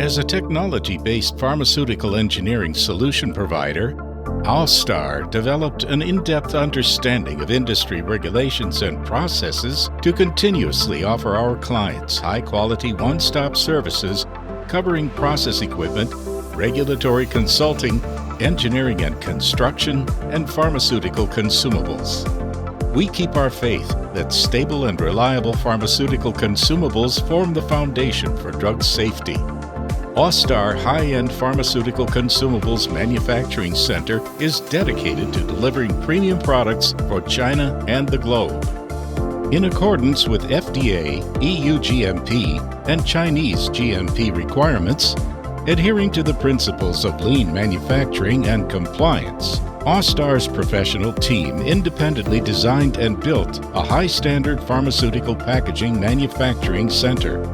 As a technology-based pharmaceutical engineering solution provider, AUSTAR developed an in-depth understanding of industry regulations and processes to continuously offer our clients high-quality one-stop services covering process equipment, regulatory consulting, engineering and construction, and pharmaceutical consumables. We keep our faith that stable and reliable pharmaceutical consumables form the foundation for drug safety. AUSTAR High-End Pharmaceutical Consumables Manufacturing Center is dedicated to delivering premium products for China and the globe. In accordance with FDA, EU GMP, and Chinese GMP requirements, adhering to the principles of lean manufacturing and compliance, AUSTAR's professional team independently designed and built a high-standard pharmaceutical packaging manufacturing center.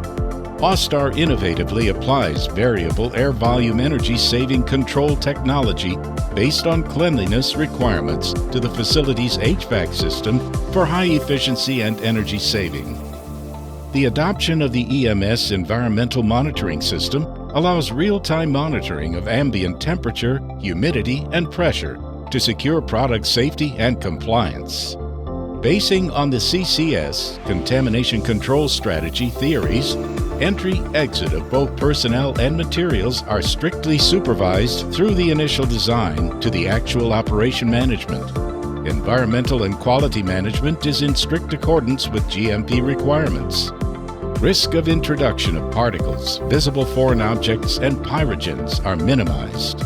AUSTAR innovatively applies variable air volume energy-saving control technology based on cleanliness requirements to the facility's HVAC system for high efficiency and energy saving. The adoption of the EMS environmental monitoring system allows real-time monitoring of ambient temperature, humidity, and pressure to secure product safety and compliance. Basing on the CCS, Contamination Control Strategy theories, entry-exit of both personnel and materials are strictly supervised through the initial design to the actual operation management. Environmental and quality management is in strict accordance with GMP requirements. Risk of introduction of particles, visible foreign objects, and pyrogens are minimized.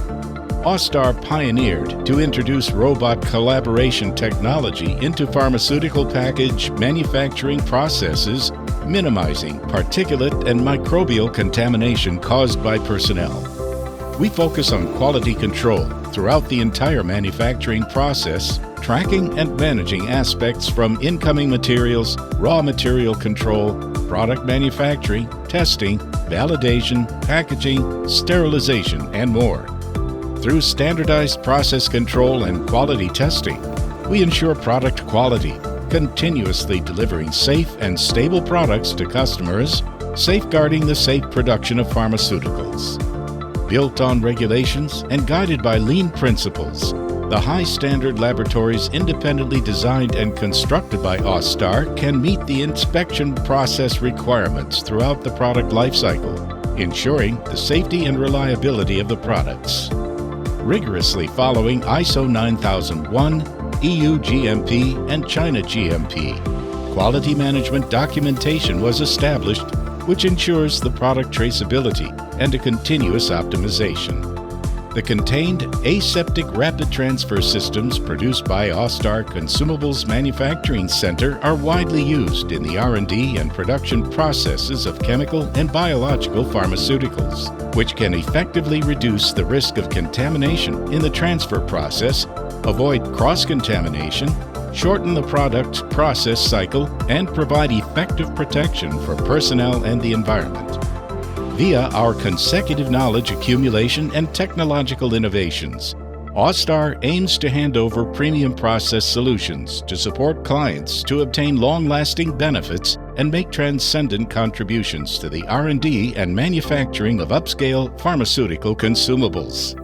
AUSTAR pioneered to introduce robot collaboration technology into pharmaceutical package manufacturing processes, minimizing particulate and microbial contamination caused by personnel. We focus on quality control throughout the entire manufacturing process, tracking and managing aspects from incoming materials, raw material control, product manufacturing, testing, validation, packaging, sterilization, and more. Through standardized process control and quality testing, we ensure product quality, continuously delivering safe and stable products to customers, safeguarding the safe production of pharmaceuticals. Built on regulations and guided by lean principles, the high-standard laboratories independently designed and constructed by AUSTAR can meet the inspection process requirements throughout the product lifecycle, ensuring the safety and reliability of the products. Rigorously following ISO 9001, EU GMP, and China GMP, quality management documentation was established, which ensures the product traceability and a continuous optimization. The contained aseptic rapid transfer systems produced by AUSTAR Consumables Manufacturing Center are widely used in the R&D and production processes of chemical and biological pharmaceuticals, which can effectively reduce the risk of contamination in the transfer process, avoid cross-contamination, shorten the product process cycle, and provide effective protection for personnel and the environment. Via our consecutive knowledge accumulation and technological innovations, AUSTAR aims to hand over premium process solutions to support clients to obtain long-lasting benefits and make transcendent contributions to the R&D and manufacturing of upscale pharmaceutical consumables.